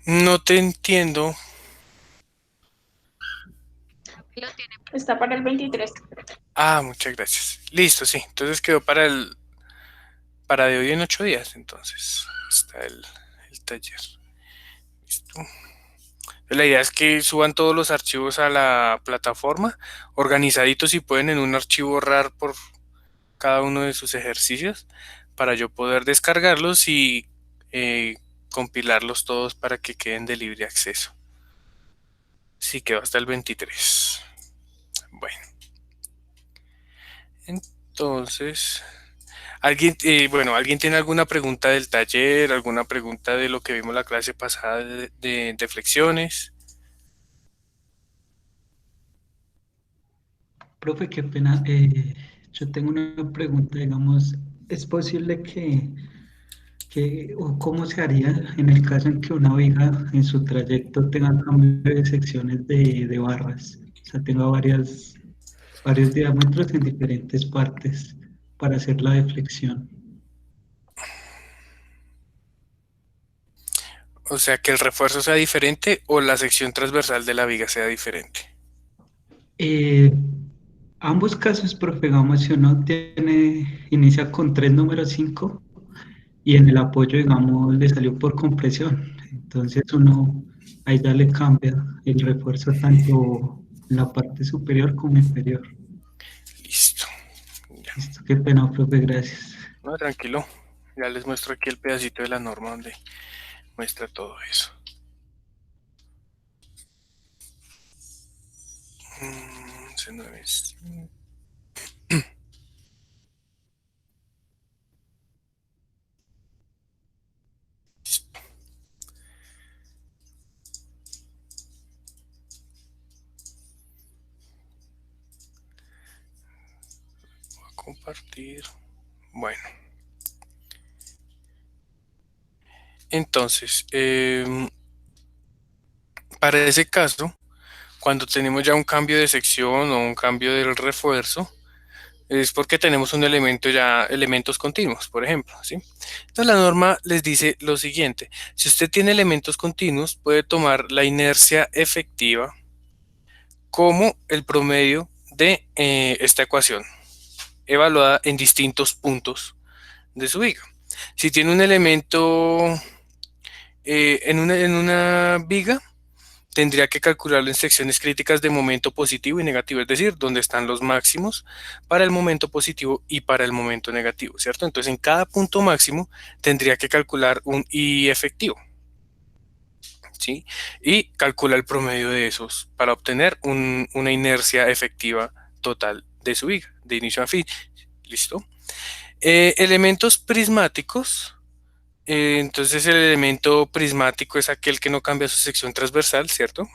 No te entiendo. Está para el 23. Ah, muchas gracias. Listo, sí. Entonces quedó para de hoy en 8 días. Entonces está el taller. Listo. La idea es que suban todos los archivos a la plataforma, organizaditos y pueden en un archivo RAR por cada uno de sus ejercicios para yo poder descargarlos y eh, compilarlos todos para que queden de libre acceso. Sí, quedó hasta el 23. Bueno, entonces, ¿alguien tiene alguna pregunta del taller, alguna pregunta de lo que vimos la clase pasada de flexiones? Profe, qué pena. Yo tengo una pregunta, digamos, ¿es posible o cómo se haría en el caso en que una viga en su trayecto tenga cambio de secciones de barras? O sea, tenga varios diámetros en diferentes partes para hacer la deflexión. O sea, que el refuerzo sea diferente o la sección transversal de la viga sea diferente. Eh, Ambos casos, profe, digamos, si uno inicia con 3 números 5 y en el apoyo, digamos, le salió por compresión. Entonces uno ahí ya le cambia el refuerzo tanto en la parte superior como inferior. Listo. Ya. Listo, qué pena, profe, gracias. No, tranquilo. Ya les muestro aquí el pedacito de la norma donde muestra todo eso. Ese no es. Voy a compartir. Bueno, entonces, para ese caso, cuando tenemos ya un cambio de sección o un cambio del refuerzo, es porque tenemos un elemento ya, elementos continuos, por ejemplo, ¿sí? Entonces la norma les dice lo siguiente: si usted tiene elementos continuos, puede tomar la inercia efectiva como el promedio de esta ecuación, evaluada en distintos puntos de su viga. Si tiene un elemento en una viga, tendría que calcularlo en secciones críticas de momento positivo y negativo, es decir, donde están los máximos para el momento positivo y para el momento negativo, ¿cierto? Entonces, en cada punto máximo tendría que calcular un I efectivo, ¿sí? Y calcula el promedio de esos para obtener una inercia efectiva total de su viga, de inicio a fin. ¿Listo? Elementos prismáticos. Entonces, el elemento prismático es aquel que no cambia su sección transversal, ¿cierto?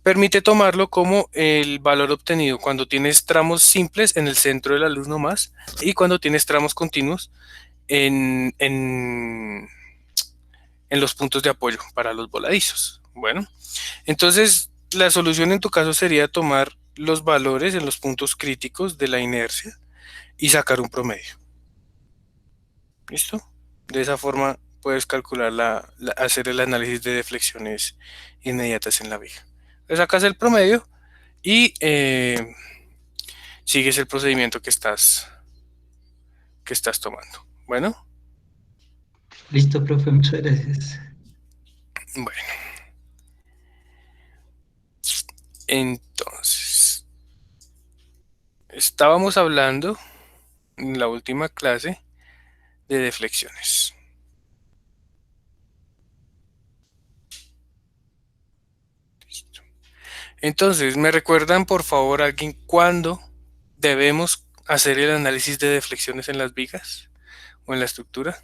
Permite tomarlo como el valor obtenido cuando tienes tramos simples en el centro de la luz nomás y cuando tienes tramos continuos en, en, en los puntos de apoyo para los voladizos. Bueno, entonces la solución en tu caso sería tomar los valores en los puntos críticos de la inercia y sacar un promedio. ¿Listo? De esa forma puedes calcular hacer el análisis de deflexiones inmediatas en la viga. Le sacas el promedio y sigues el procedimiento que estás tomando. Bueno, Listo, profe, muchas gracias. bueno, entonces, estábamos hablando en la última clase de deflexiones. Listo. Entonces, ¿me recuerdan por favor alguien cuándo debemos hacer el análisis de deflexiones en las vigas o en la estructura?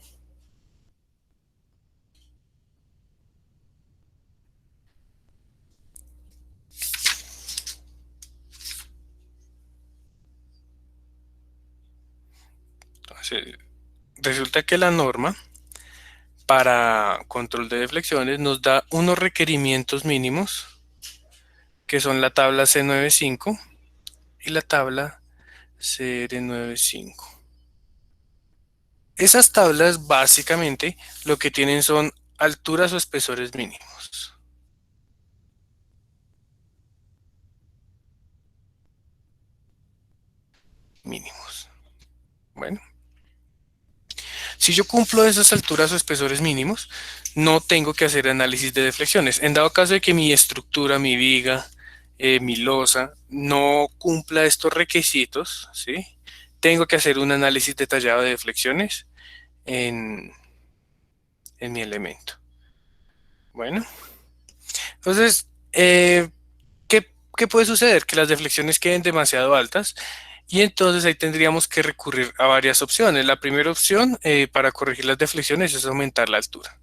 Entonces, resulta que la norma para control de deflexiones nos da unos requerimientos mínimos que son la tabla C95 y la tabla CR95. Esas tablas básicamente lo que tienen son alturas o espesores mínimos. Bueno, si yo cumplo esas alturas o espesores mínimos, no tengo que hacer análisis de deflexiones. En dado caso de que mi estructura, mi viga, mi losa, no cumpla estos requisitos, ¿sí? Tengo que hacer un análisis detallado de deflexiones en, en mi elemento. Bueno, entonces, ¿qué puede suceder? Que las deflexiones queden demasiado altas y entonces ahí tendríamos que recurrir a varias opciones. La primera opción para corregir las deflexiones es aumentar la altura.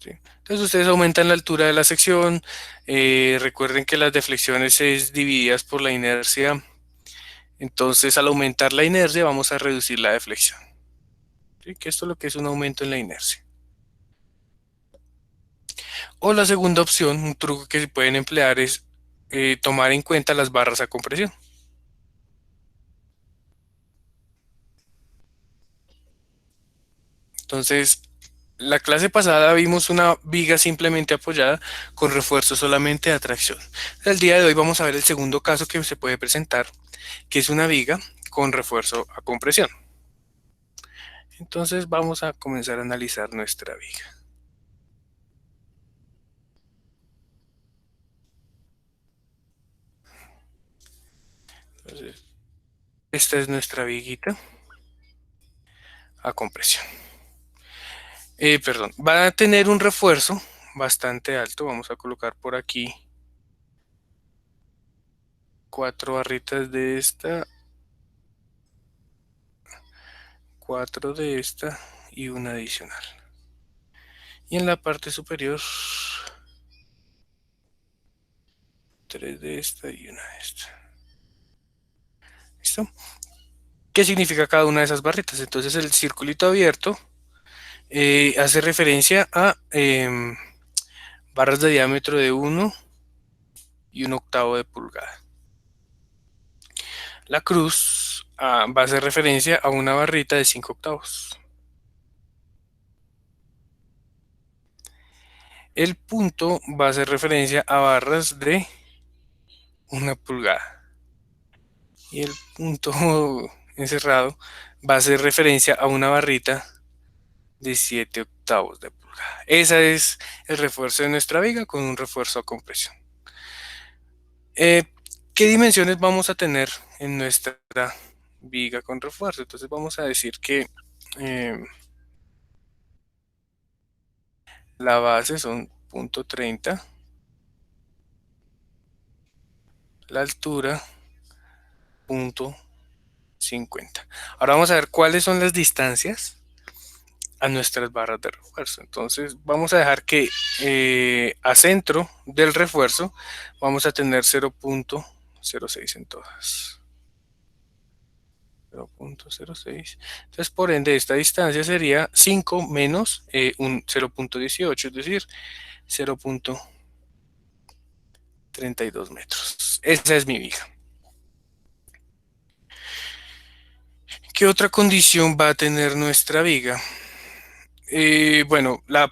¿Sí? Entonces ustedes aumentan la altura de la sección, recuerden que las deflexiones es divididas por la inercia, entonces al aumentar la inercia vamos a reducir la deflexión. ¿Sí? Que esto es lo que es un aumento en la inercia. O la segunda opción, un truco que se pueden emplear es tomar en cuenta las barras a compresión. Entonces, la clase pasada vimos una viga simplemente apoyada con refuerzo solamente de atracción. El día de hoy vamos a ver el segundo caso que se puede presentar, que es una viga con refuerzo a compresión. Entonces vamos a comenzar a analizar nuestra viga. Entonces, esta es nuestra viguita a compresión. Perdón, va a tener un refuerzo bastante alto. Vamos a colocar por aquí 4 barritas de esta, 4 de esta y una adicional. Y en la parte superior 3 de esta y una de esta. ¿Listo? ¿Qué significa cada una de esas barritas? Entonces el circulito abierto hace referencia a barras de diámetro de 1 y 1/8 de pulgada. La cruz va a hacer referencia a una barrita de 5/8. El punto va a hacer referencia a barras de 1 pulgada. Y el punto encerrado va a hacer referencia a una barrita de 7/8 de pulgada. Ese es el refuerzo de nuestra viga con un refuerzo a compresión. ¿Qué dimensiones vamos a tener en nuestra viga con refuerzo? Entonces vamos a decir que la base son 0.30, la altura 0.50. Ahora vamos a ver cuáles son las distancias a nuestras barras de refuerzo. Entonces vamos a dejar que a centro del refuerzo vamos a tener 0.06 en todas. 0.06. Entonces por ende esta distancia sería 5 menos un 0.18, es decir, 0.32 metros. Esa es mi viga. ¿Qué otra condición va a tener nuestra viga? Bueno, la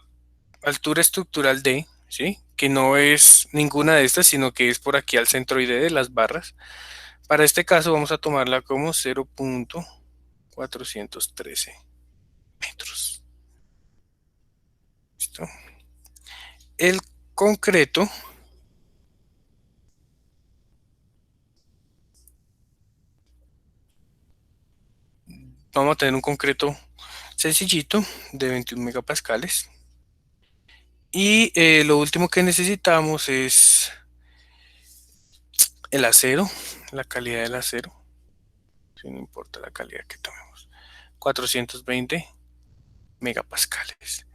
altura estructural D, ¿sí? Que no es ninguna de estas, sino que es por aquí al centroide de las barras. Para este caso vamos a tomarla como 0.413 metros. ¿Listo? El concreto vamos a tener un concreto sencillito de 21 megapascales. Y lo último que necesitamos es el acero, la calidad del acero, si no importa la calidad que tomemos, 420 megapascales.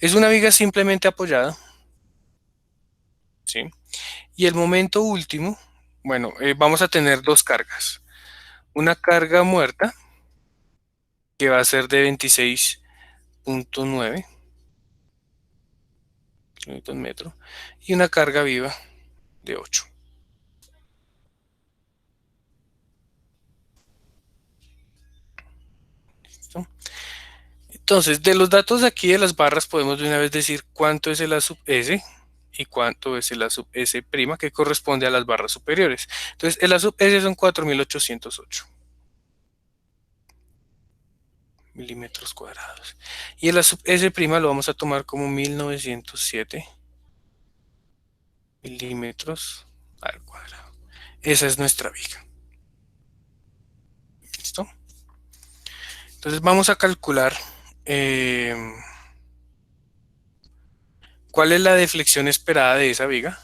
Es una viga simplemente apoyada, ¿sí? Y el momento último, bueno, vamos a tener dos cargas. Una carga muerta, que va a ser de 26.9 kilómetros metro, y una carga viva de 8. ¿Listo? Entonces, de los datos aquí de las barras podemos de una vez decir cuánto es el A sub S y cuánto es el A sub S', que corresponde a las barras superiores. Entonces, el A sub S son 4.808 milímetros cuadrados. Y el A sub S' lo vamos a tomar como 1.907 milímetros al cuadrado. Esa es nuestra viga. ¿Listo? Entonces vamos a calcular ¿cuál es la deflexión esperada de esa viga?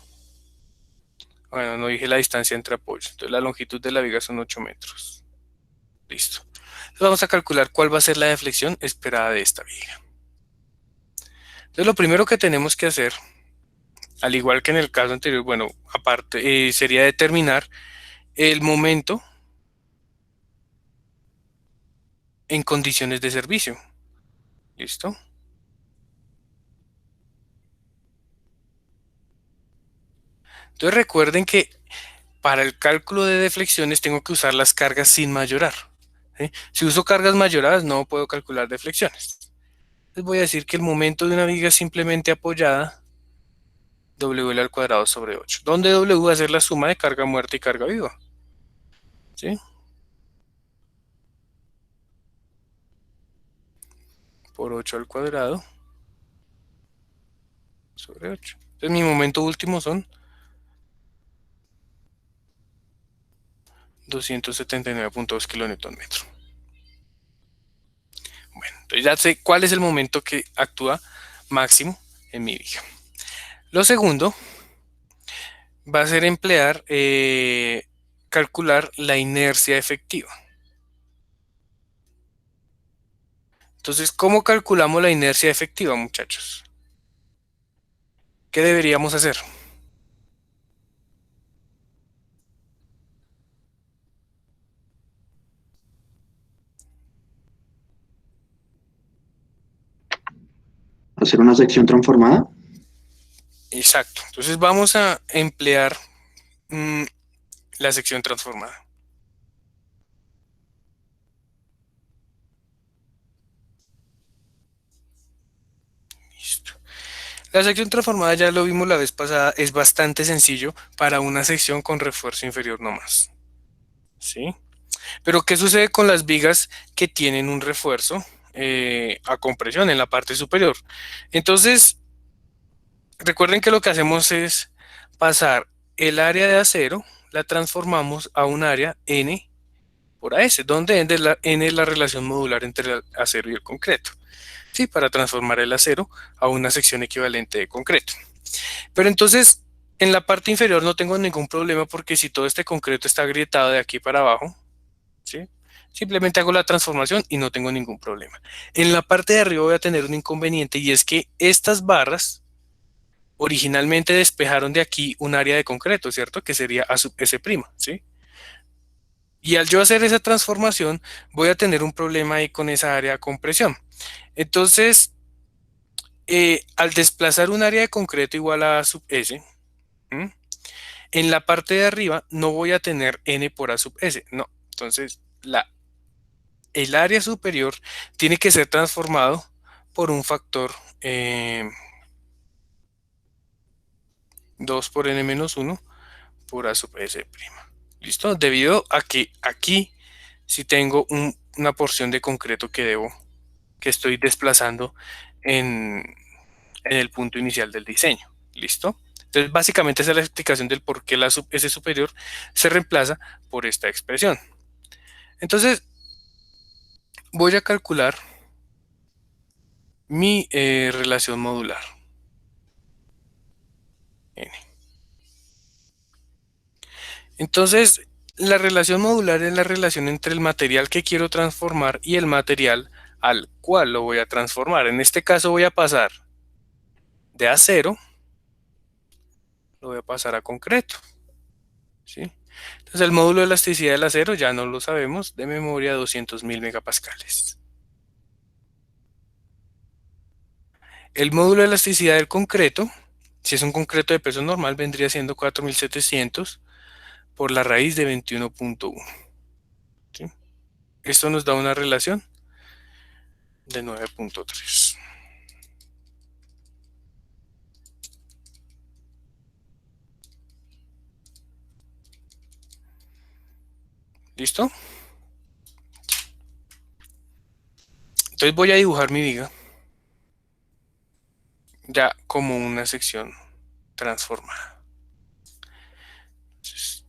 Bueno, no dije la distancia entre apoyos. Entonces la longitud de la viga son 8 metros. Listo. Entonces vamos a calcular cuál va a ser la deflexión esperada de esta viga. Entonces lo primero que tenemos que hacer, al igual que en el caso anterior, bueno, aparte, sería determinar el momento en condiciones de servicio. ¿Listo? Entonces recuerden que para el cálculo de deflexiones tengo que usar las cargas sin mayorar. ¿Sí? Si uso cargas mayoradas no puedo calcular deflexiones. Entonces voy a decir que el momento de una viga simplemente apoyada, W al cuadrado sobre 8, donde W va a ser la suma de carga muerta y carga viva. ¿Sí? Por 8 al cuadrado sobre 8. Entonces mi momento último son 279.2 kN/m. Bueno, entonces ya sé cuál es el momento que actúa máximo en mi viga. Lo segundo va a ser emplear, calcular la inercia efectiva. Entonces, ¿cómo calculamos la inercia efectiva, muchachos? ¿Qué deberíamos hacer? ¿Hacer una sección transformada? Exacto. Entonces vamos a emplear la sección transformada. Listo. La sección transformada ya lo vimos la vez pasada, es bastante sencillo para una sección con refuerzo inferior nomás. ¿Sí? Pero ¿qué sucede con las vigas que tienen un refuerzo a compresión en la parte superior? Entonces, recuerden que lo que hacemos es pasar el área de acero, la transformamos a un área N por AS, donde N es la relación modular entre el acero y el concreto. Sí, para transformar el acero a una sección equivalente de concreto. Pero entonces, en la parte inferior no tengo ningún problema porque si todo este concreto está agrietado de aquí para abajo, ¿sí? Simplemente hago la transformación y no tengo ningún problema. En la parte de arriba voy a tener un inconveniente y es que estas barras originalmente despejaron de aquí un área de concreto, ¿cierto? Que sería A sub S', ¿sí? Y al yo hacer esa transformación voy a tener un problema ahí con esa área de compresión. Entonces, al desplazar un área de concreto igual a A sub S, ¿m? En la parte de arriba no voy a tener N por A sub S, no. Entonces, el área superior tiene que ser transformado por un factor 2 por N menos 1 por A sub S'. ¿Listo? Debido a que aquí sí tengo una porción de concreto que estoy desplazando en el punto inicial del diseño. ¿Listo? Entonces, básicamente esa es la explicación del por qué la sub S superior se reemplaza por esta expresión. Entonces, voy a calcular mi relación modular. N. Entonces, la relación modular es la relación entre el material que quiero transformar y el material al cual lo voy a transformar. En este caso voy a pasar de acero, lo voy a pasar a concreto. ¿Sí? Entonces el módulo de elasticidad del acero ya no lo sabemos, de memoria 200.000 megapascales. El módulo de elasticidad del concreto, si es un concreto de peso normal, vendría siendo 4.700 por la raíz de 21.1. ¿Sí? Esto nos da una relación de 9.3. ¿Listo? Entonces voy a dibujar mi viga ya como una sección transformada. Entonces,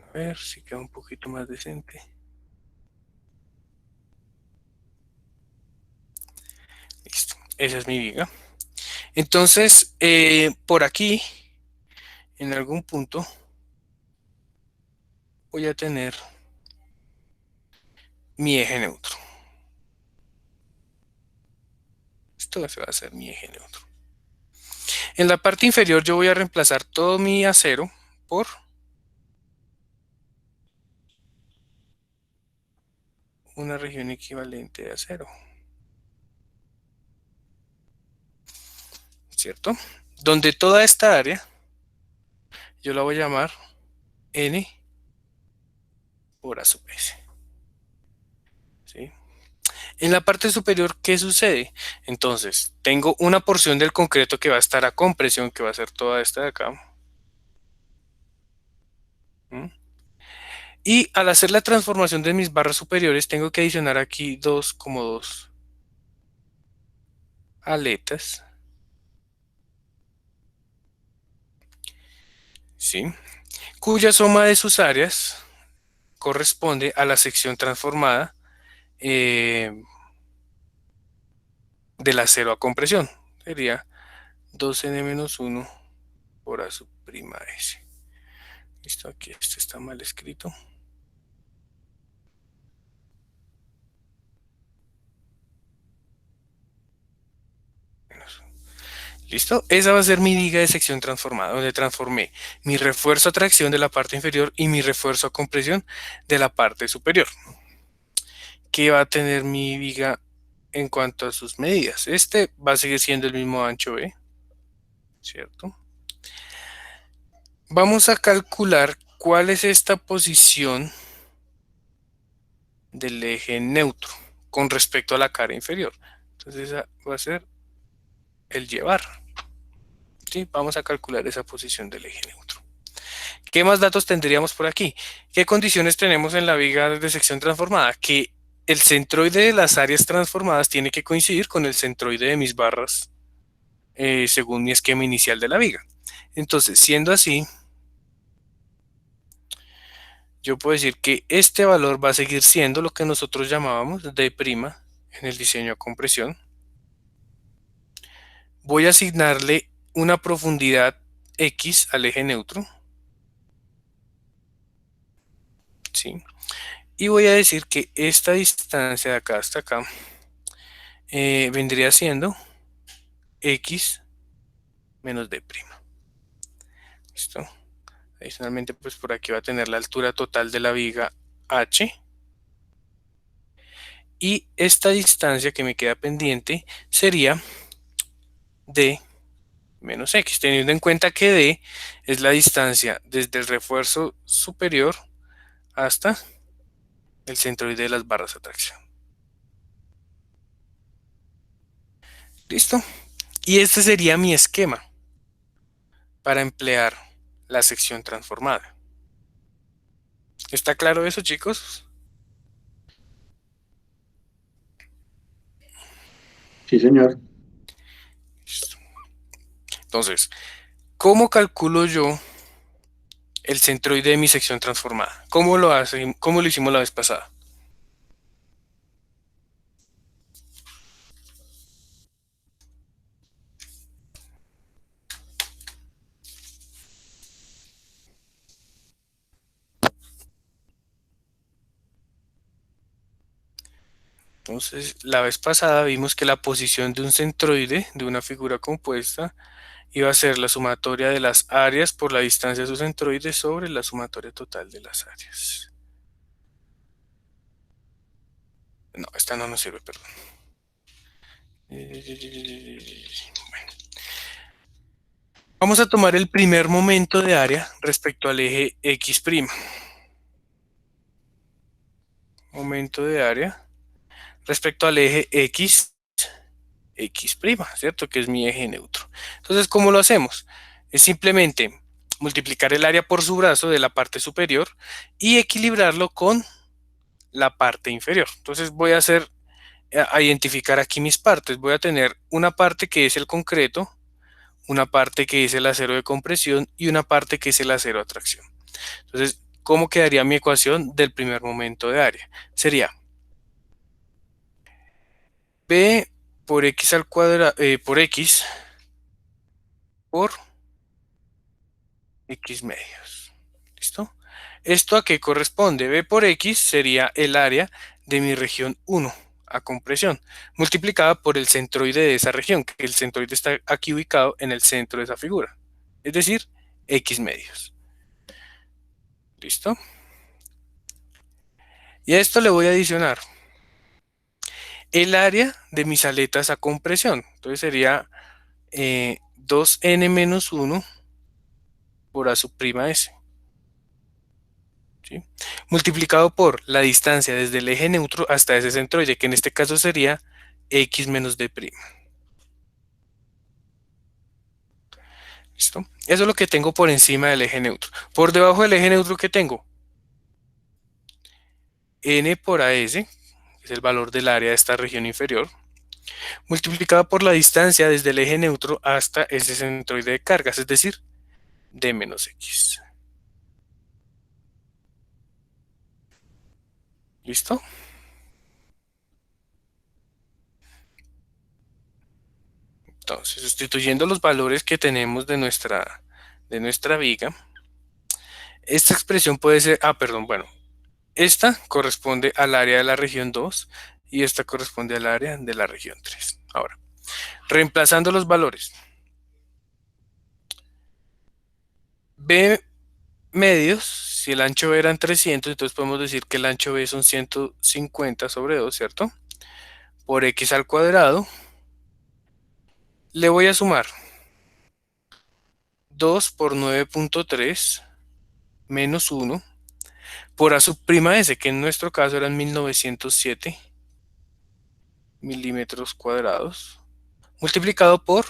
a ver si queda un poquito más decente. Listo, esa es mi viga. Entonces, por aquí, en algún punto, voy a tener mi eje neutro. Esto va a ser mi eje neutro. En la parte inferior yo voy a reemplazar todo mi acero por una región equivalente de acero. ¿Cierto? Donde toda esta área yo la voy a llamar N por A sub S. ¿Sí? En la parte superior, ¿qué sucede? Entonces, tengo una porción del concreto que va a estar a compresión, que va a ser toda esta de acá. ¿Mm? Y al hacer la transformación de mis barras superiores, tengo que adicionar aquí dos aletas. ¿Sí? Cuya suma de sus áreas corresponde a la sección transformada del acero a compresión. Sería 2n-1 por A sub prima S. Listo, aquí este está mal escrito. ¿Listo? Esa va a ser mi viga de sección transformada, donde transformé mi refuerzo a tracción de la parte inferior y mi refuerzo a compresión de la parte superior. ¿Qué va a tener mi viga en cuanto a sus medidas? Este va a seguir siendo el mismo ancho B, ¿cierto? Vamos a calcular cuál es esta posición del eje neutro con respecto a la cara inferior. Entonces esa va a ser el llevar. ¿Sí? Vamos a calcular esa posición del eje neutro. ¿Qué más datos tendríamos por aquí? ¿Qué condiciones tenemos en la viga de sección transformada? Que el centroide de las áreas transformadas tiene que coincidir con el centroide de mis barras según mi esquema inicial de la viga. Entonces, siendo así, yo puedo decir que este valor va a seguir siendo lo que nosotros llamábamos D' en el diseño a compresión. Voy a asignarle una profundidad X al eje neutro. ¿Sí? Y voy a decir que esta distancia de acá hasta acá vendría siendo X menos D'. ¿Listo? Adicionalmente, pues por aquí va a tener la altura total de la viga H. Y esta distancia que me queda pendiente sería D menos X, teniendo en cuenta que D es la distancia desde el refuerzo superior hasta el centroide de las barras de tracción. ¿Listo? Y este sería mi esquema para emplear la sección transformada. ¿Está claro eso, chicos? Sí, señor. Listo. Entonces, ¿cómo calculo yo el centroide de mi sección transformada? ¿Cómo lo hicimos la vez pasada? Entonces, la vez pasada vimos que la posición de un centroide de una figura compuesta iba a ser la sumatoria de las áreas por la distancia de su centroide sobre la sumatoria total de las áreas. No, esta no nos sirve, perdón. Bueno. Vamos a tomar el primer momento de área respecto al eje X'. Momento de área respecto al eje X', ¿cierto? Que es mi eje neutro. Entonces, ¿cómo lo hacemos? Es simplemente multiplicar el área por su brazo de la parte superior y equilibrarlo con la parte inferior. Entonces voy a identificar aquí mis partes. Voy a tener una parte que es el concreto, una parte que es el acero de compresión y una parte que es el acero de atracción. Entonces, ¿cómo quedaría mi ecuación del primer momento de área? Sería B por X al cuadrado, por X por X medios. ¿Listo? ¿Esto a qué corresponde? B por X sería el área de mi región 1 a compresión, multiplicada por el centroide de esa región, que el centroide está aquí ubicado en el centro de esa figura, es decir, X medios. ¿Listo? Y a esto le voy a adicionar el área de mis aletas a compresión. Entonces sería 2n menos 1 por a sub prima s. ¿Sí? Multiplicado por la distancia desde el eje neutro hasta ese centroide, que en este caso sería x menos d'. ¿Listo? Eso es lo que tengo por encima del eje neutro. Por debajo del eje neutro, ¿qué tengo? N por AS, que es el valor del área de esta región inferior, multiplicado por la distancia desde el eje neutro hasta ese centroide de cargas, es decir, d menos x. ¿Listo? Entonces, sustituyendo los valores que tenemos de nuestra viga, esta expresión puede ser, perdón, bueno, esta corresponde al área de la región 2 y esta corresponde al área de la región 3. Ahora, reemplazando los valores, B medios, si el ancho B eran 300, entonces podemos decir que el ancho B son 150 sobre 2, ¿cierto? Por X al cuadrado, le voy a sumar 2 por 9.3 menos 1 por A sub prima S, que en nuestro caso eran 1907 milímetros cuadrados, multiplicado por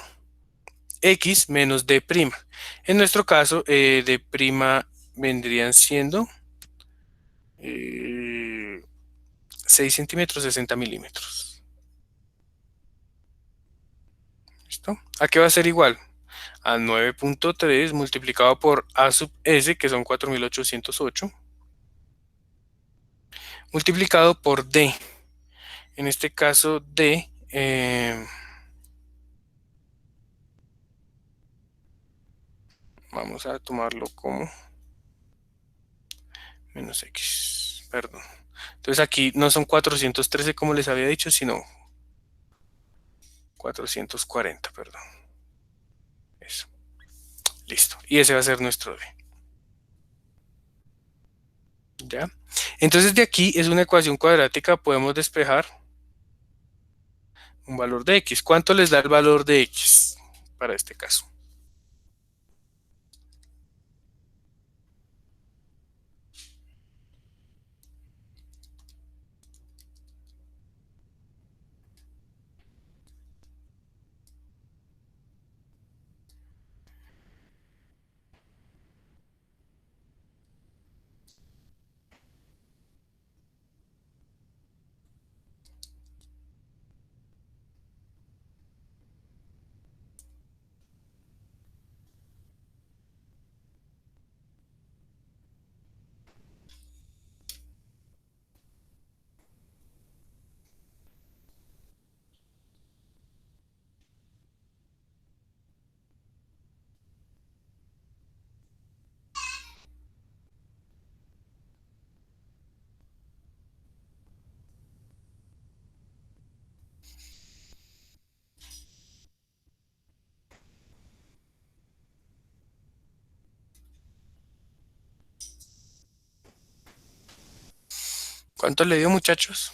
X menos D'. En nuestro caso, D' vendrían siendo 6 centímetros, 60 milímetros. ¿Listo? ¿A qué va a ser igual? A 9.3 multiplicado por A sub S, que son 4808, multiplicado por D. En este caso, D, vamos a tomarlo como menos X, perdón. Entonces aquí no son 413 como les había dicho, sino 440, perdón. Eso. Listo. Y ese va a ser nuestro D. ¿Ya? Entonces de aquí es una ecuación cuadrática, podemos despejar un valor de X. ¿Cuánto les da el valor de X para este caso? ¿Cuánto le dio, muchachos?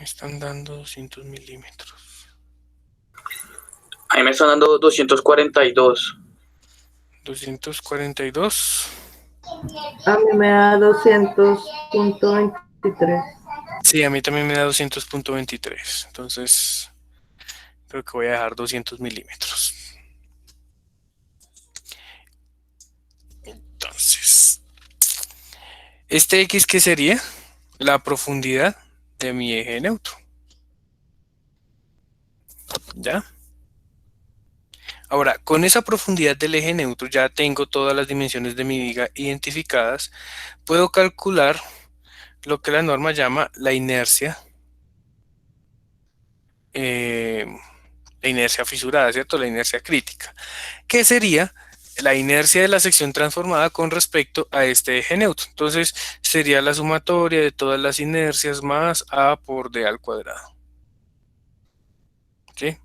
están dando 200 milímetros. Ahí me están dando 242. 242. A mí me da 200.23. Sí, a mí también me da 200.23. Entonces, creo que voy a dejar 200 milímetros. Entonces, este X, ¿qué sería? La profundidad de mi eje neutro. ¿Ya? Ahora, con esa profundidad del eje neutro ya tengo todas las dimensiones de mi viga identificadas. Puedo calcular lo que la norma llama la inercia fisurada, ¿cierto? La inercia crítica, que sería la inercia de la sección transformada con respecto a este eje neutro. Entonces, sería la sumatoria de todas las inercias más A por D al cuadrado. ¿Sí?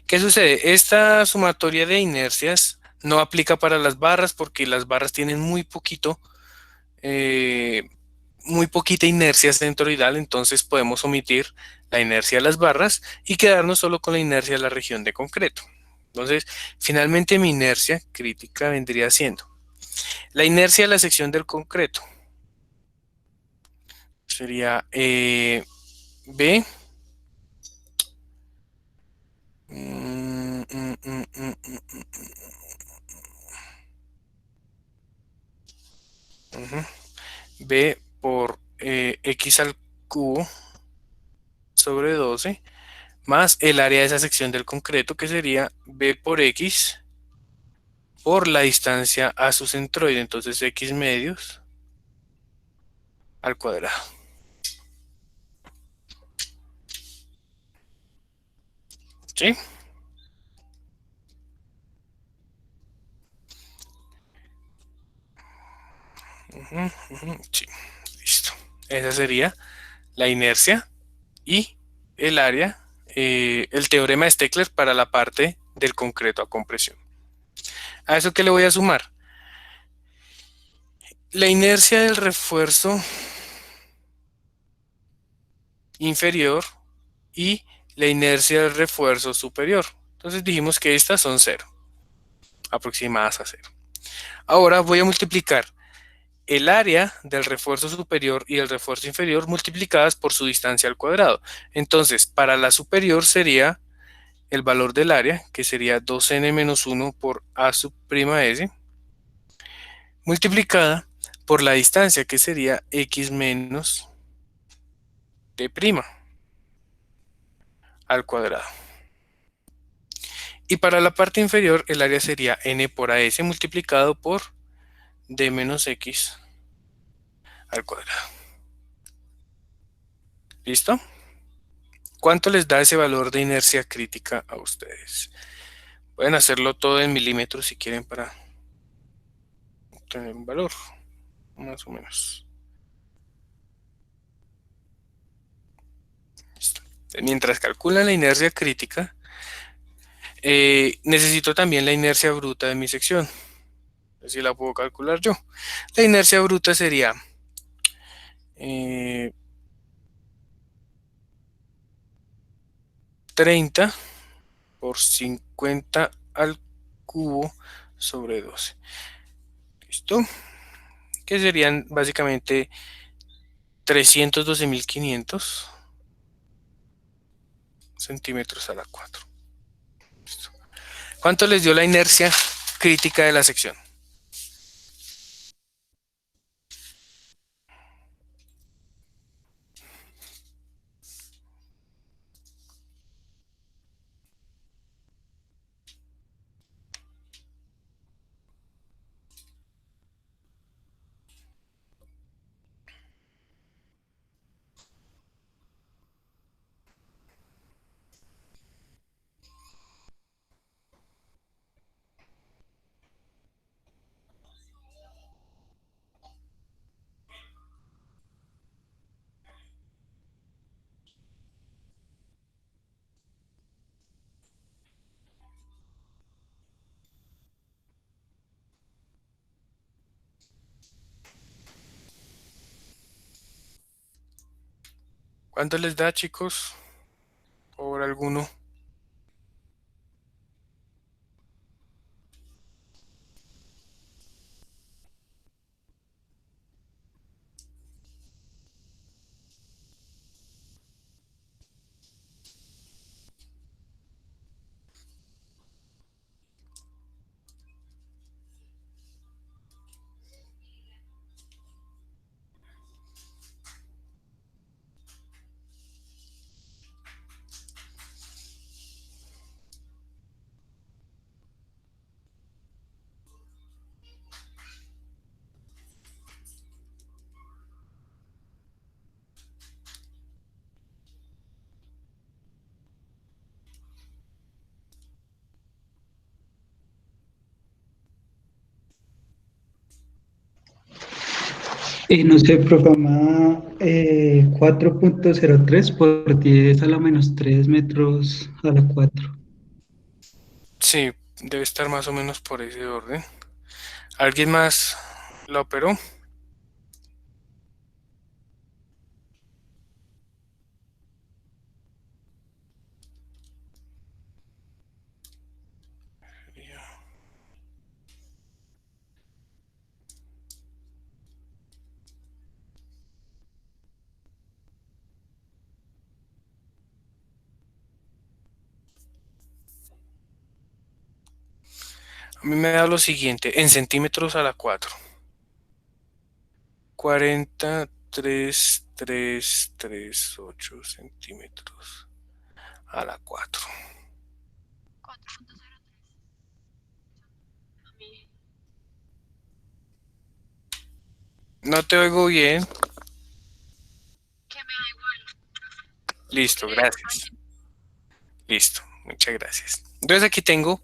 ¿Qué sucede? Esta sumatoria de inercias no aplica para las barras porque las barras tienen muy poquita inercia centroidal, entonces podemos omitir la inercia de las barras y quedarnos solo con la inercia de la región de concreto. Entonces, finalmente mi inercia crítica vendría siendo la inercia de la sección del concreto. Sería B. B por X al cubo sobre 12 más el área de esa sección del concreto, que sería B por X por la distancia a su centroide, entonces X medios al cuadrado. ¿Sí? Sí, listo. Esa sería la inercia y el área, el teorema de Steckler para la parte del concreto a compresión. ¿A eso qué le voy a sumar? La inercia del refuerzo inferior y la inercia del refuerzo superior. Entonces dijimos que estas son 0, aproximadas a 0. Ahora voy a multiplicar el área del refuerzo superior y el refuerzo inferior multiplicadas por su distancia al cuadrado. Entonces, para la superior sería el valor del área, que sería 2n menos 1 por a sub prima s, multiplicada por la distancia, que sería x menos d prima al cuadrado. Y para la parte inferior, el área sería n por as multiplicado por d menos x al cuadrado. ¿Listo? ¿Cuánto les da ese valor de inercia crítica a ustedes? Pueden hacerlo todo en milímetros si quieren para tener un valor, más o menos. Listo. Mientras calculan la inercia crítica, necesito también la inercia bruta de mi sección. Así la puedo calcular yo. La inercia bruta sería 30 por 50 al cubo sobre 12. ¿Listo? Que serían básicamente 312.500 centímetros a la 4. ¿Listo? ¿Cuánto les dio la inercia crítica de la sección? ¿Cuánto les da, chicos? ¿Por alguno? No sé, programa 4.03 por 10 a la menos 3 metros a la 4. Sí, debe estar más o menos por ese orden. ¿Alguien más la operó? A mí me da lo siguiente, en centímetros a la 4. 43,338 centímetros a la 4. No te oigo bien. Listo, gracias. Listo, muchas gracias. Entonces aquí tengo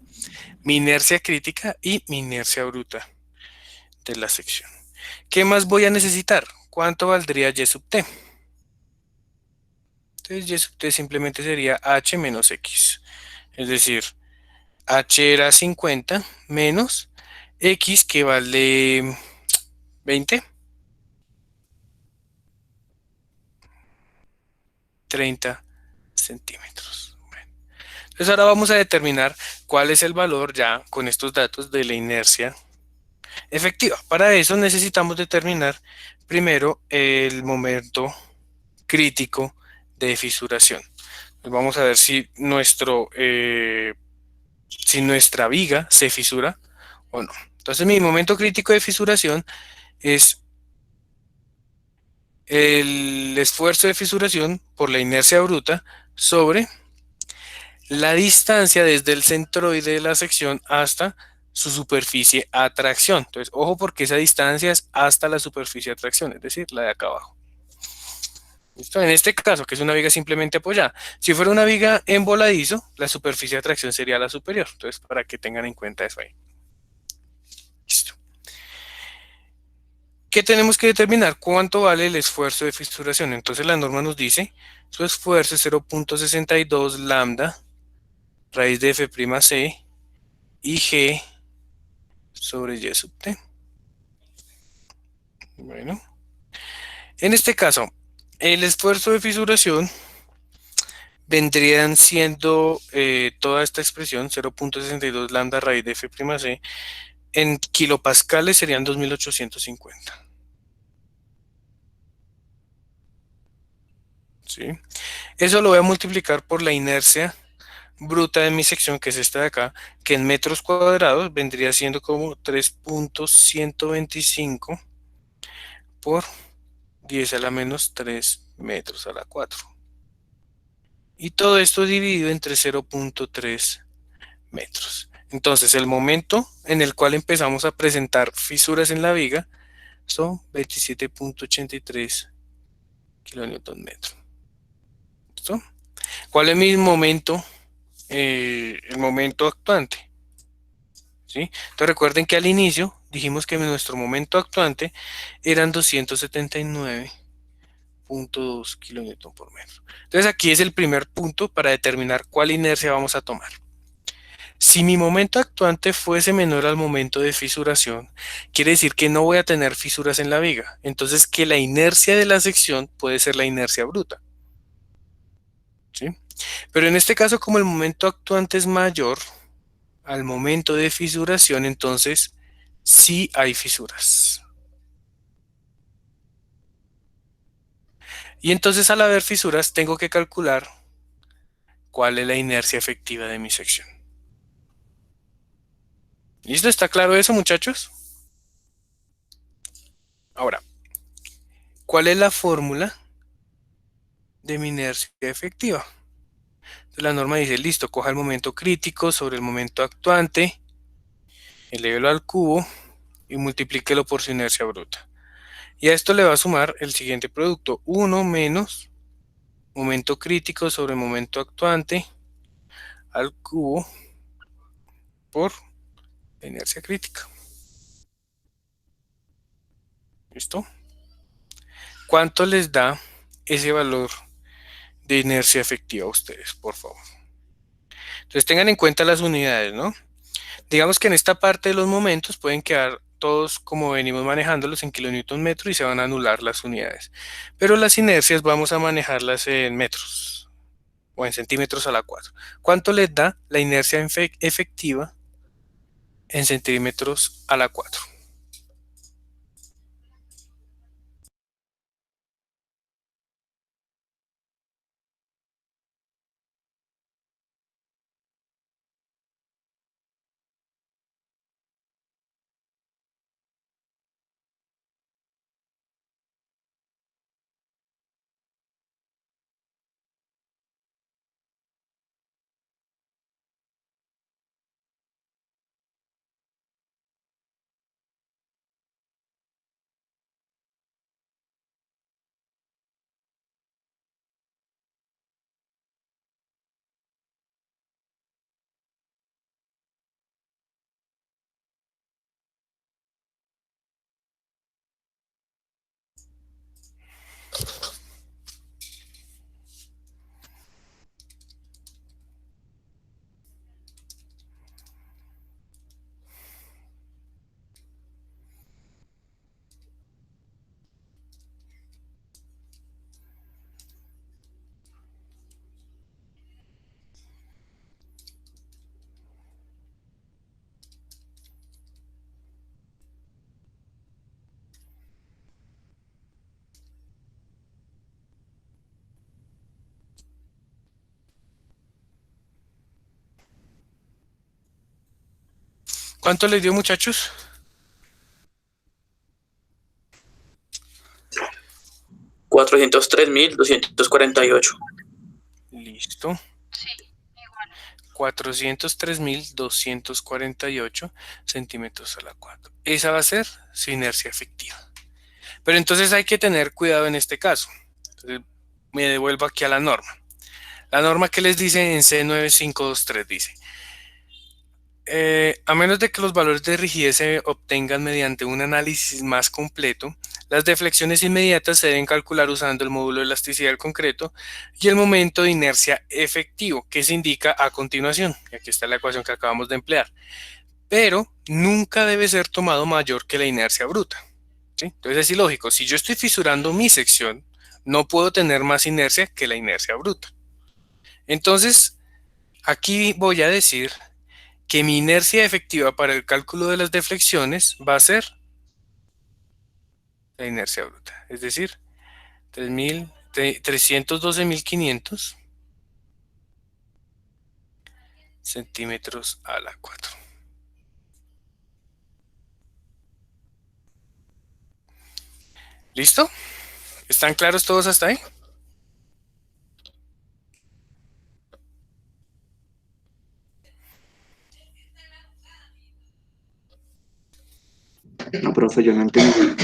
mi inercia crítica y mi inercia bruta de la sección. ¿Qué más voy a necesitar? ¿Cuánto valdría Y sub t? Entonces Y sub t simplemente sería h menos x. Es decir, h era 50 menos x que vale 20, 30 centímetros. Bueno, entonces ahora vamos a determinar cuál es el valor ya con estos datos de la inercia efectiva. Para eso necesitamos determinar primero el momento crítico de fisuración. Pues vamos a ver si si nuestra viga se fisura o no. Entonces mi momento crítico de fisuración es el esfuerzo de fisuración por la inercia bruta sobre la distancia desde el centroide de la sección hasta su superficie a tracción. Entonces, ojo porque esa distancia es hasta la superficie a tracción, es decir, la de acá abajo. ¿Listo? En este caso, que es una viga simplemente apoyada. Si fuera una viga en voladizo, la superficie de tracción sería la superior. Entonces, para que tengan en cuenta eso ahí. Listo. ¿Qué tenemos que determinar? ¿Cuánto vale el esfuerzo de fisuración? Entonces, la norma nos dice, su esfuerzo es 0.62 lambda raíz de F'C y G sobre Y sub T. Bueno, en este caso, el esfuerzo de fisuración vendrían siendo toda esta expresión, 0.62 lambda raíz de F'C, en kilopascales serían 2850. ¿Sí? Eso lo voy a multiplicar por la inercia bruta de mi sección, que es esta de acá, que en metros cuadrados vendría siendo como 3.125 por 10 a la menos 3 metros a la 4. Y todo esto dividido entre 0.3 metros. Entonces, el momento en el cual empezamos a presentar fisuras en la viga son 27.83 kilonewton metro. ¿Listo? ¿Cuál es mi momento? El momento actuante. ¿Sí? Entonces, recuerden que al inicio dijimos que nuestro momento actuante eran 279.2 kilonewton por metro. Entonces, aquí es el primer punto para determinar cuál inercia vamos a tomar. Si mi momento actuante fuese menor al momento de fisuración, quiere decir que no voy a tener fisuras en la viga. Entonces que la inercia de la sección puede ser la inercia bruta. ¿sí? Pero en este caso, como el momento actuante es mayor al momento de fisuración, entonces sí hay fisuras. Y entonces al haber fisuras tengo que calcular cuál es la inercia efectiva de mi sección. ¿Listo? ¿Está claro eso, muchachos? Ahora, ¿cuál es la fórmula de mi inercia efectiva? Entonces, la norma dice, listo, coja el momento crítico sobre el momento actuante, elévelo al cubo y multiplíquelo por su inercia bruta. Y a esto le va a sumar el siguiente producto, 1 menos momento crítico sobre momento actuante al cubo por la inercia crítica. ¿Listo? ¿Cuánto les da ese valor de inercia efectiva a ustedes, por favor? Entonces tengan en cuenta las unidades, ¿no? Digamos que en esta parte de los momentos pueden quedar todos como venimos manejándolos en kilonewton metro y se van a anular las unidades. Pero las inercias vamos a manejarlas en metros o en centímetros a la 4. ¿Cuánto les da la inercia efectiva en centímetros a la 4? ¿Cuánto les dio, muchachos? 403.248. Listo. Sí, igual. 403.248 centímetros a la 4. Esa va a ser su inercia efectiva. Pero entonces hay que tener cuidado en este caso. Entonces, me devuelvo aquí a la norma. La norma que les dice en C9523 dice, a menos de que los valores de rigidez se obtengan mediante un análisis más completo, las deflexiones inmediatas se deben calcular usando el módulo de elasticidad del concreto y el momento de inercia efectivo, que se indica a continuación. Y aquí está la ecuación que acabamos de emplear. Pero nunca debe ser tomado mayor que la inercia bruta, ¿sí? Entonces es ilógico. Si yo estoy fisurando mi sección, no puedo tener más inercia que la inercia bruta. Entonces, aquí voy a decir que mi inercia efectiva para el cálculo de las deflexiones va a ser la inercia bruta, es decir, 312.500 centímetros a la 4. ¿Listo? ¿Están claros todos hasta ahí? No, profe, yo no entendí.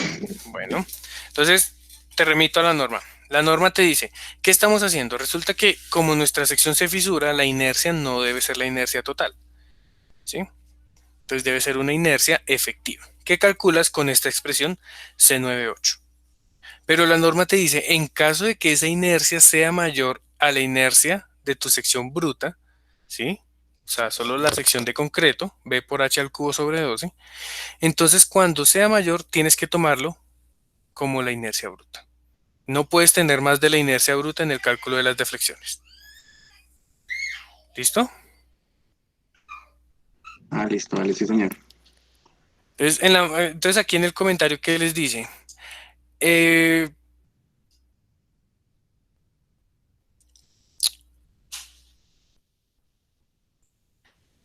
Bueno, entonces te remito a la norma. La norma te dice, ¿qué estamos haciendo? Resulta que como nuestra sección se fisura, la inercia no debe ser la inercia total, ¿sí? Entonces debe ser una inercia efectiva, que calculas con esta expresión C98. Pero la norma te dice, en caso de que esa inercia sea mayor a la inercia de tu sección bruta, ¿sí? O sea, solo la sección de concreto, B por H al cubo sobre 12. Entonces, cuando sea mayor, tienes que tomarlo como la inercia bruta. No puedes tener más de la inercia bruta en el cálculo de las deflexiones. ¿Listo? Ah, listo, vale, sí, señor. Entonces, entonces aquí en el comentario, ¿qué les dice? Eh,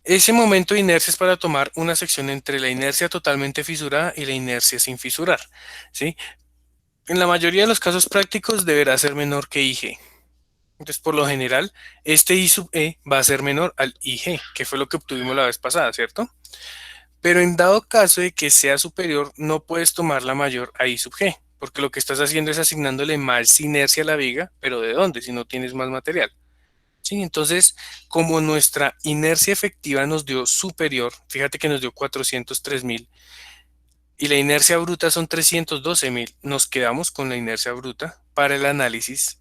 ese momento de inercia es para tomar una sección entre la inercia totalmente fisurada y la inercia sin fisurar, ¿sí? En la mayoría de los casos prácticos deberá ser menor que IG. Entonces, por lo general, este I sub E va a ser menor al IG, que fue lo que obtuvimos la vez pasada, ¿cierto? Pero en dado caso de que sea superior, no puedes tomar la mayor a I sub G, porque lo que estás haciendo es asignándole más inercia a la viga, pero ¿de dónde? Si no tienes más material. Sí, entonces, como nuestra inercia efectiva nos dio superior, fíjate que nos dio 403.000 y la inercia bruta son 312.000, nos quedamos con la inercia bruta para el análisis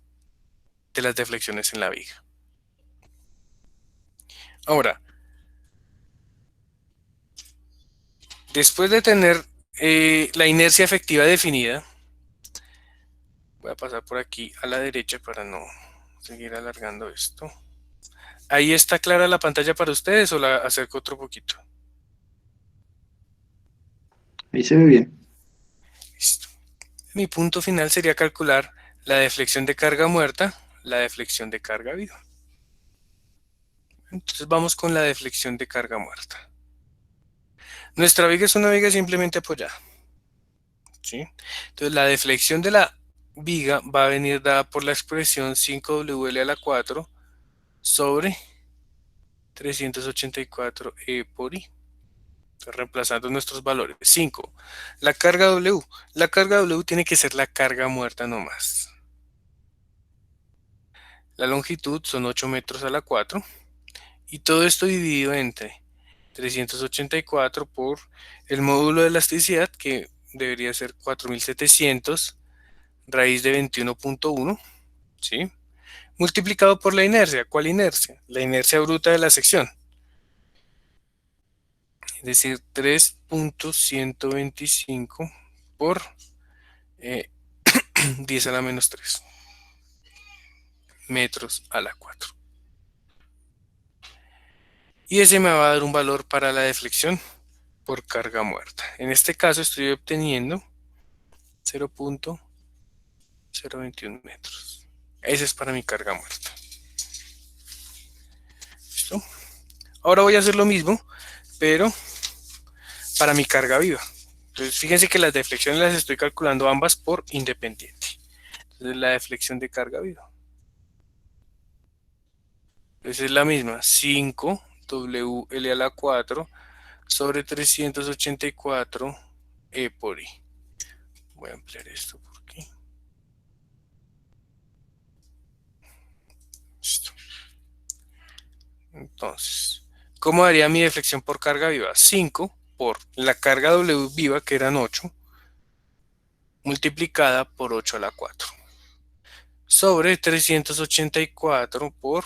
de las deflexiones en la viga. Ahora, después de tener la inercia efectiva definida, voy a pasar por aquí a la derecha para no seguir alargando esto. ¿Ahí está clara la pantalla para ustedes o la acerco otro poquito? Ahí se ve bien. Listo. Mi punto final sería calcular la deflexión de carga muerta, la deflexión de carga viva. Entonces vamos con la deflexión de carga muerta. Nuestra viga es una viga simplemente apoyada, ¿sí? Entonces la deflexión de la viga va a venir dada por la expresión 5WL a la 4 sobre 384 E por I. Entonces, reemplazando nuestros valores. 5. La carga W. La carga W tiene que ser la carga muerta nomás. La longitud son 8 metros a la 4. Y todo esto dividido entre 384 por el módulo de elasticidad, que debería ser 4700 raíz de 21.1, ¿sí? Multiplicado por la inercia. ¿Cuál inercia? La inercia bruta de la sección. Es decir, 3.125 por 10 a la menos 3 metros a la 4. Y ese me va a dar un valor para la deflexión por carga muerta. En este caso estoy obteniendo 0.021 metros. Ese es para mi carga muerta. ¿Listo? Ahora voy a hacer lo mismo, pero para mi carga viva. Entonces, fíjense que las deflexiones las estoy calculando ambas por independiente. Entonces, la deflexión de carga viva. Entonces, es la misma, 5 WL a la 4 sobre 384 E por I. Voy a ampliar esto por aquí. Listo. Entonces, ¿cómo daría mi deflexión por carga viva? 5 por la carga W viva, que eran 8, multiplicada por 8 a la 4, sobre 384 por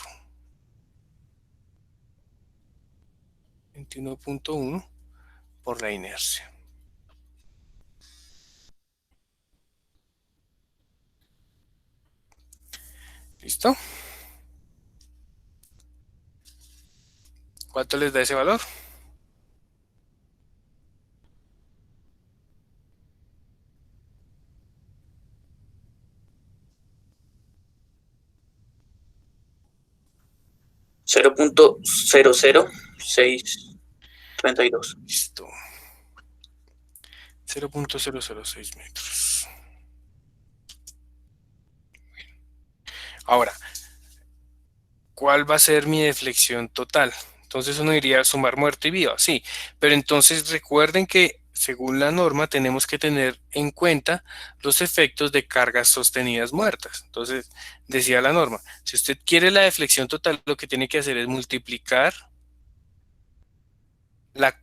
21.1 por la inercia. ¿Listo? ¿Cuánto les da ese valor? .00632. Listo. 0.006 metros. Ahora, ¿cuál va a ser mi deflexión total? Entonces uno diría sumar muerto y viva, sí, pero entonces recuerden que según la norma tenemos que tener en cuenta los efectos de cargas sostenidas muertas. Entonces decía la norma, si usted quiere la deflexión total, lo que tiene que hacer es multiplicar la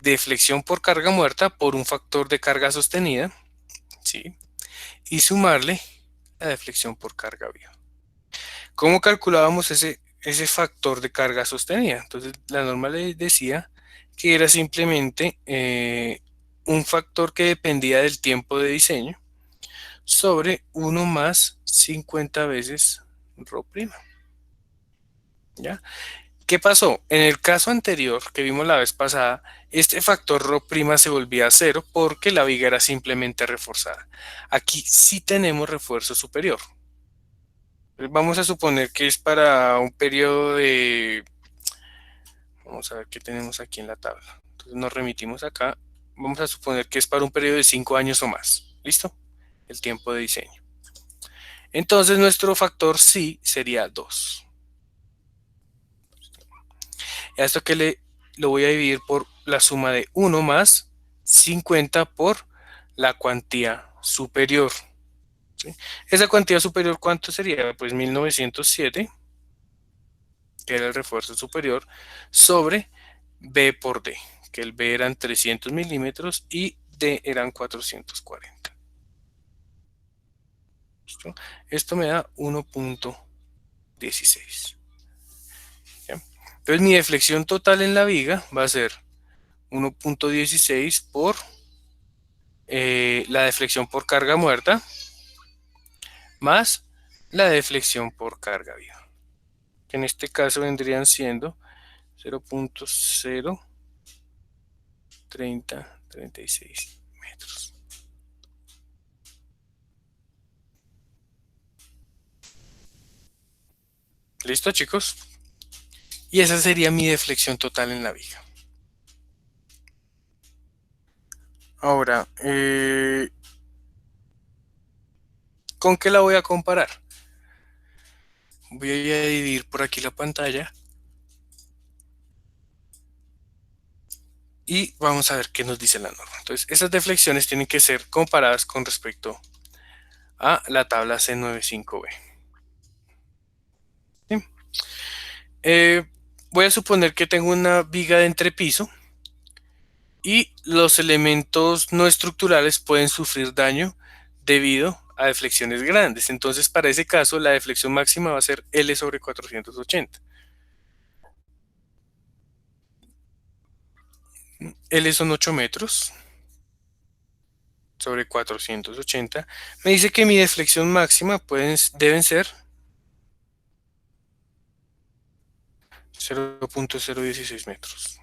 deflexión por carga muerta por un factor de carga sostenida, ¿sí? Y sumarle la deflexión por carga viva. ¿Cómo calculábamos ese factor de carga sostenida? Entonces, la norma le decía que era simplemente un factor que dependía del tiempo de diseño sobre 1 más 50 veces ρ'. ¿Ya? ¿Qué pasó? En el caso anterior que vimos la vez pasada, este factor ρ' se volvía a cero porque la viga era simplemente reforzada. Aquí sí tenemos refuerzo superior. Vamos a suponer que es para un periodo de... Vamos a ver qué tenemos aquí en la tabla. Entonces nos remitimos acá. Vamos a suponer que es para un periodo de 5 años o más. ¿Listo? El tiempo de diseño. Entonces nuestro factor sí sería 2. A esto que lo voy a dividir por la suma de 1 más 50 por la cuantía superior. ¿Sí? Esa cuantía superior, ¿cuánto sería? Pues 1907, que era el refuerzo superior, sobre B por D, que el B eran 300 milímetros y D eran 440. ¿Listo? Esto me da 1.16. Entonces mi deflexión total en la viga va a ser 1.16 por la deflexión por carga muerta más la deflexión por carga viva, que en este caso vendrían siendo 0.03036 metros. ¿Listo, chicos? Y esa sería mi deflexión total en la viga. Ahora, ¿con qué la voy a comparar? Voy a dividir por aquí la pantalla y vamos a ver qué nos dice la norma. Entonces, esas deflexiones tienen que ser comparadas con respecto a la tabla C95B. ¿Sí? Voy a suponer que tengo una viga de entrepiso y los elementos no estructurales pueden sufrir daño debido a deflexiones grandes. Entonces, para ese caso, la deflexión máxima va a ser L sobre 480. L son 8 metros sobre 480. Me dice que mi deflexión máxima deben ser 0.016 metros.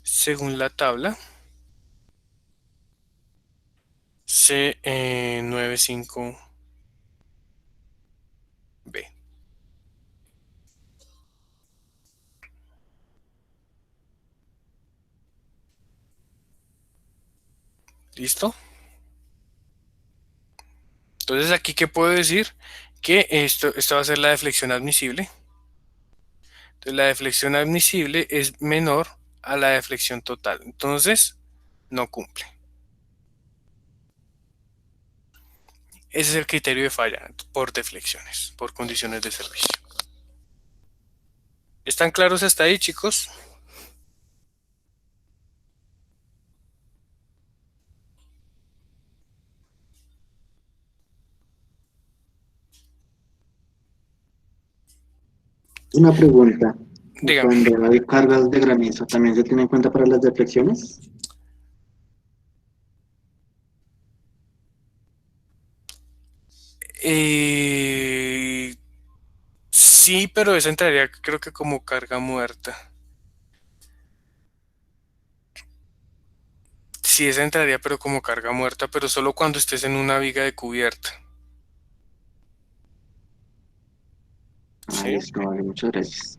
Según la tabla C95B. ¿Listo? Entonces aquí, ¿qué puedo decir? Que esta va a ser la deflexión admisible. Entonces la deflexión admisible es menor a la deflexión total. Entonces, no cumple. Ese es el criterio de falla por deflexiones, por condiciones de servicio. ¿Están claros hasta ahí, chicos? Una pregunta. Dígame. Cuando hay cargas de granizo, ¿también se tiene en cuenta para las deflexiones? Sí, pero esa entraría creo que como carga muerta. Sí, esa entraría pero como carga muerta, pero solo cuando estés en una viga de cubierta. ¿Sí? Listo, vale, muchas gracias.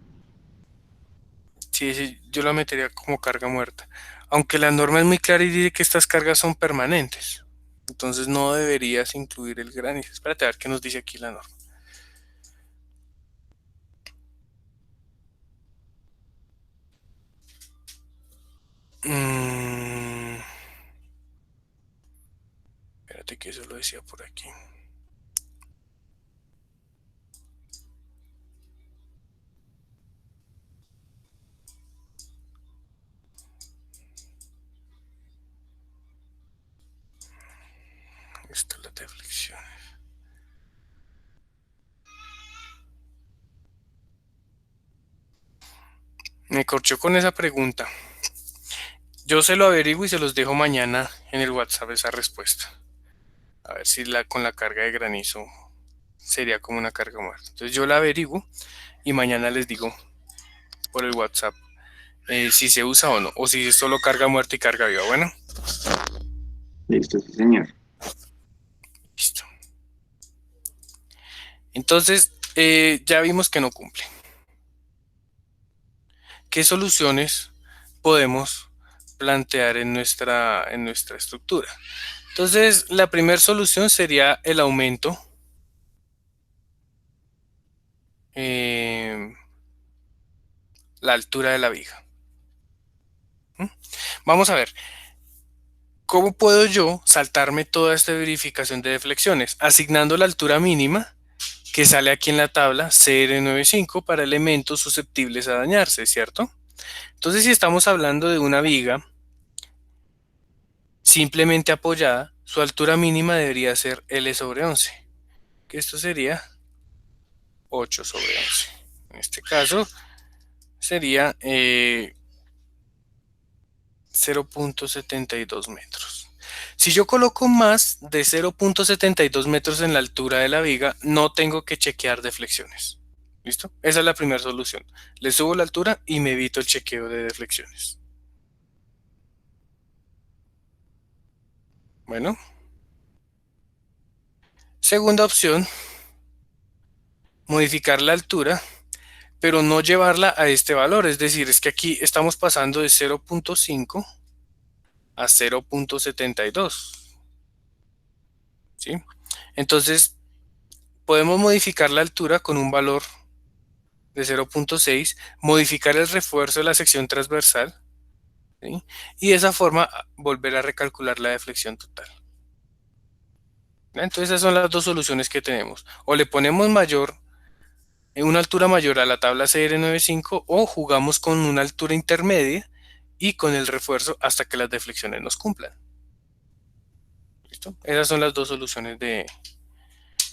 Sí, sí, yo la metería como carga muerta. Aunque la norma es muy clara y dice que estas cargas son permanentes. Entonces no deberías incluir el granizo. Espérate a ver qué nos dice aquí la norma. Espérate que eso lo decía por aquí. Esta es la deflexión. Me corchó con esa pregunta. Yo se lo averiguo y se los dejo mañana en el WhatsApp esa respuesta. A ver si con la carga de granizo sería como una carga muerta. Entonces yo la averiguo y mañana les digo por el WhatsApp si se usa o no, o si es solo carga muerta y carga viva. Bueno, Listo, sí, señor. listo. Entonces, ya vimos que no cumple. ¿Qué soluciones podemos plantear en nuestra estructura? Entonces, la primera solución sería el aumento la altura de la viga. Vamos a ver, ¿cómo puedo yo saltarme toda esta verificación de deflexiones? Asignando la altura mínima que sale aquí en la tabla CR95 para elementos susceptibles a dañarse, ¿cierto? Entonces, si estamos hablando de una viga simplemente apoyada, su altura mínima debería ser L sobre 11, que esto sería 8 sobre 11. En este caso sería 0.72 metros. Si yo coloco más de 0.72 metros en la altura de la viga, no tengo que chequear deflexiones. ¿Listo? Esa es la primera solución. Le subo la altura y me evito el chequeo de deflexiones. Bueno. Segunda opción, modificar la altura, pero no llevarla a este valor. Es decir, es que aquí estamos pasando de 0.5 a 0.72. ¿Sí? Entonces, podemos modificar la altura con un valor de 0.6, modificar el refuerzo de la sección transversal, ¿sí? Y de esa forma volver a recalcular la deflexión total. Entonces, esas son las dos soluciones que tenemos. O le ponemos una altura mayor a la tabla CR95 o jugamos con una altura intermedia y con el refuerzo hasta que las deflexiones nos cumplan. ¿Listo? Esas son las dos soluciones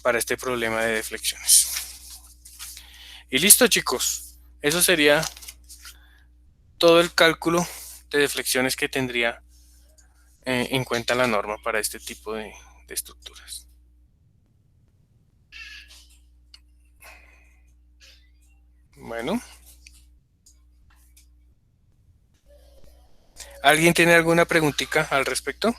para este problema de deflexiones. Y listo, chicos. Eso sería todo el cálculo de deflexiones que tendría en cuenta la norma para este tipo de estructuras. Bueno. ¿Alguien tiene alguna preguntita al respecto?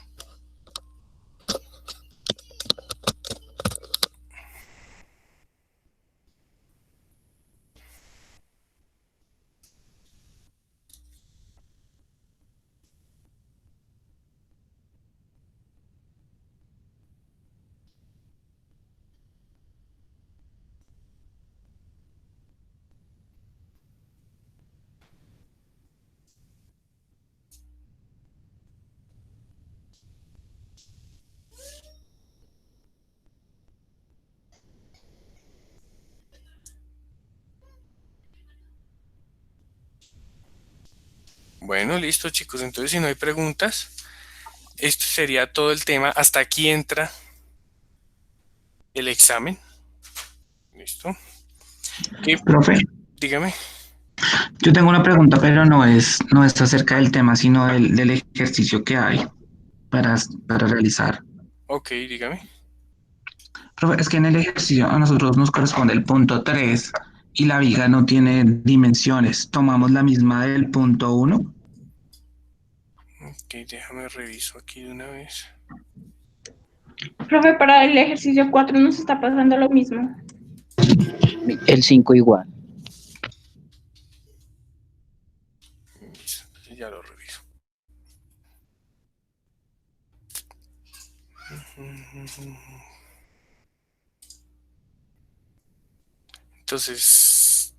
Bueno, listo, chicos. Entonces, si no hay preguntas, esto sería todo el tema. Hasta aquí entra el examen. ¿Listo? Y, Profe, dígame. yo tengo una pregunta, pero no es acerca del tema, sino del ejercicio que hay para realizar. Ok, dígame. Profe, es que en el ejercicio a nosotros nos corresponde el punto 3 y la viga no tiene dimensiones. ¿Tomamos la misma del punto 1? Ok, déjame reviso aquí de una vez. Profe, para el ejercicio 4 nos está pasando lo mismo. El 5 igual. Listo, entonces ya lo reviso. Entonces,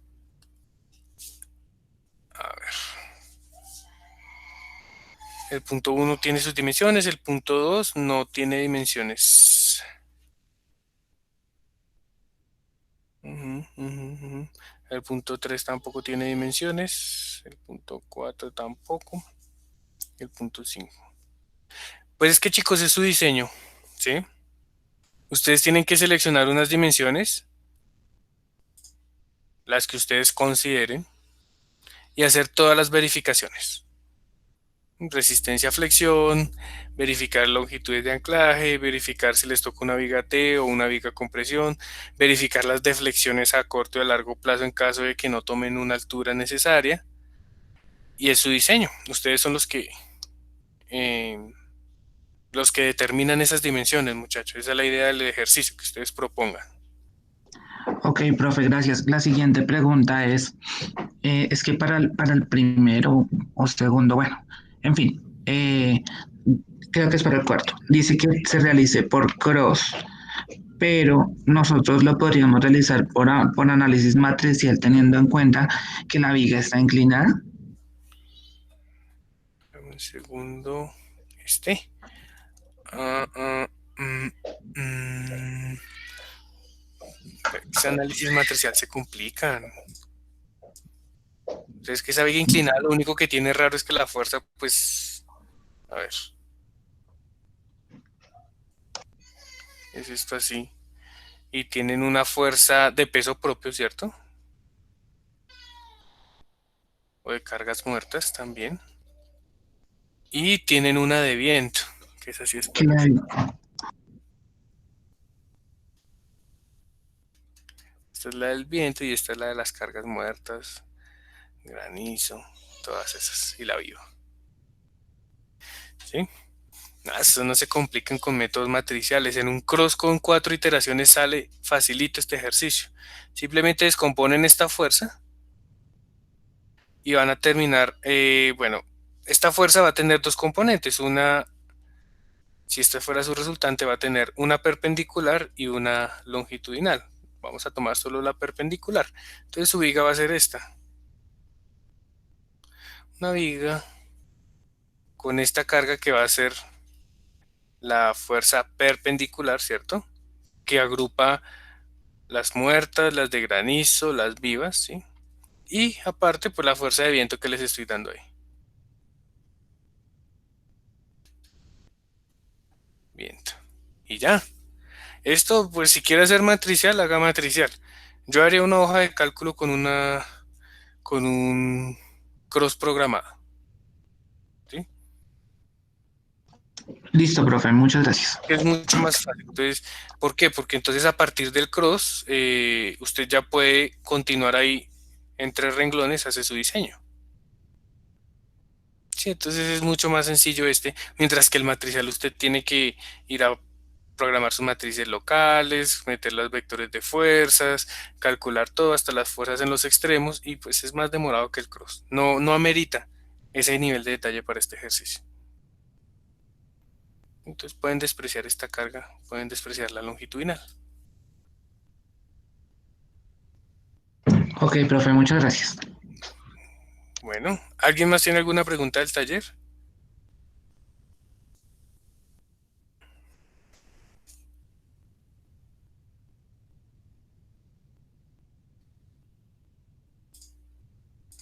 a ver. El punto 1 tiene sus dimensiones, el punto 2 no tiene dimensiones. El punto 3 tampoco tiene dimensiones, el punto 4 tampoco, el punto 5. Pues es que, chicos, es su diseño, ¿sí? Ustedes tienen que seleccionar unas dimensiones, las que ustedes consideren, y hacer todas las verificaciones. resistencia a flexión, verificar longitudes de anclaje, verificar si les toca una viga T o una viga con presión, verificar las deflexiones a corto y a largo plazo en caso de que no tomen una altura necesaria, y es su diseño. Ustedes son los que determinan esas dimensiones, muchachos. Esa es la idea del ejercicio que ustedes propongan. Ok, profe, gracias. La siguiente pregunta es que para el primero o segundo, bueno, en fin, creo que es para el cuarto. Dice que se realice por cross, pero nosotros lo podríamos realizar por análisis matricial teniendo en cuenta que la viga está inclinada. Un segundo. Ese análisis matricial se complican. Entonces, que esa viga inclinada, lo único que tiene raro es que la fuerza, pues, a ver. Es esto así. Y tienen una fuerza de peso propio, ¿cierto? O de cargas muertas también. Y tienen una de viento, que es así. Que la- Esta es la del viento y esta es la de las cargas muertas, granizo, todas esas, y la viva. ¿Sí? Eso no se complican con métodos matriciales. En un cross con 4 iteraciones sale facilito este ejercicio. Simplemente descomponen esta fuerza y van a terminar, bueno, esta fuerza va a tener dos componentes. Una, si esta fuera su resultante, va a tener una perpendicular y una longitudinal. Vamos a tomar solo la perpendicular. Entonces su viga va a ser esta. Una viga con esta carga que va a ser la fuerza perpendicular, ¿cierto? Que agrupa las muertas, las de granizo, las vivas, ¿sí? Y aparte, pues la fuerza de viento que les estoy dando ahí. Viento. Y ya. Esto, pues si quiere hacer matricial, haga matricial. Yo haría una hoja de cálculo con un cross programado. ¿Sí? Listo, profe, muchas gracias. Es mucho más fácil. Entonces, ¿por qué? Porque entonces a partir del cross, usted ya puede continuar ahí entre renglones, hace su diseño. Sí, entonces es mucho más sencillo mientras que el matricial usted tiene que ir a programar sus matrices locales, meter los vectores de fuerzas, calcular todo hasta las fuerzas en los extremos y pues es más demorado que el cross. No amerita ese nivel de detalle para este ejercicio. Entonces pueden despreciar esta carga, pueden despreciar la longitudinal. Ok, profe, muchas gracias. Bueno, ¿alguien más tiene alguna pregunta del taller?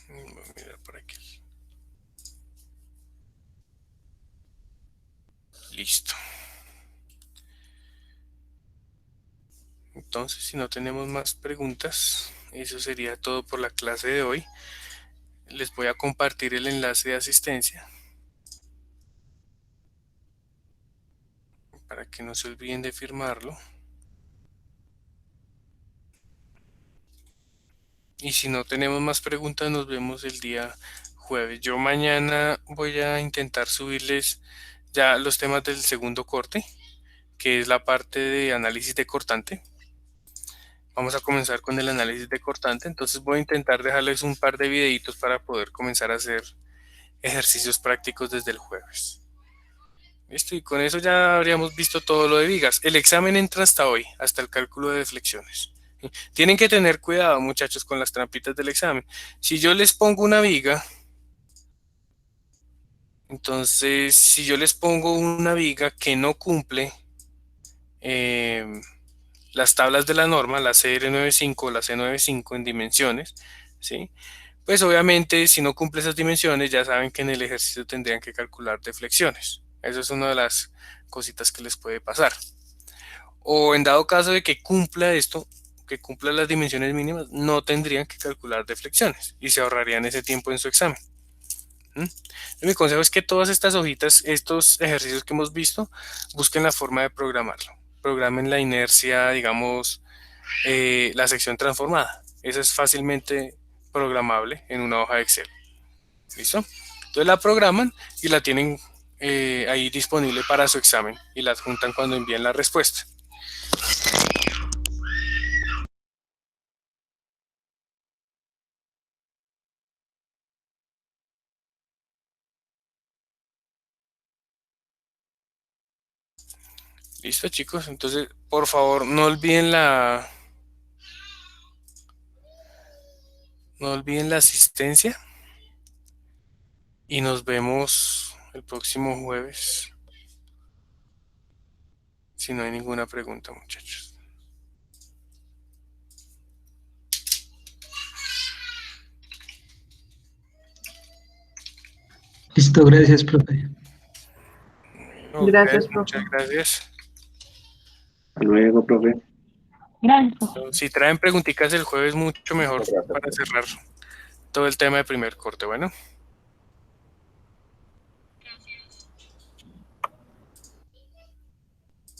Voy a mirar por aquí. Listo. Entonces, si no tenemos más preguntas, eso sería todo por la clase de hoy. Les voy a compartir el enlace de asistencia para que no se olviden de firmarlo. Y si no tenemos más preguntas, nos vemos el día jueves. Yo mañana voy a intentar subirles ya los temas del segundo corte, que es la parte de análisis de cortante. Vamos a comenzar con el análisis de cortante, entonces voy a intentar dejarles un par de videitos para poder comenzar a hacer ejercicios prácticos desde el jueves. Listo, y con eso ya habríamos visto todo lo de vigas. El examen entra hasta hoy, hasta el cálculo de deflexiones. Tienen que tener cuidado, muchachos, con las trampitas del examen. Si yo les pongo una viga, entonces si yo les pongo una viga que no cumple las tablas de la norma, la CR95 o la C95 en dimensiones, ¿sí? Pues obviamente si no cumple esas dimensiones ya saben que en el ejercicio tendrían que calcular deflexiones. Eso es una de las cositas que les puede pasar. O en dado caso de que cumpla esto, que cumpla las dimensiones mínimas, no tendrían que calcular deflexiones y se ahorrarían ese tiempo en su examen. ¿Mm? Mi consejo es que todas estas hojitas, estos ejercicios que hemos visto, busquen la forma de programarlo. Programen la inercia, digamos, la sección transformada. Esa es fácilmente programable en una hoja de Excel. ¿Listo? Entonces la programan y la tienen ahí disponible para su examen y la adjuntan cuando envíen la respuesta. Listo, chicos. Entonces, por favor, no olviden la asistencia y nos vemos el próximo jueves. Si no hay ninguna pregunta, muchachos. Listo, gracias, profe. No, Gracias, muchas profe. gracias. Hasta luego, profe. Gracias. Si traen preguntitas el jueves, mucho mejor para cerrar todo el tema de primer corte. Bueno.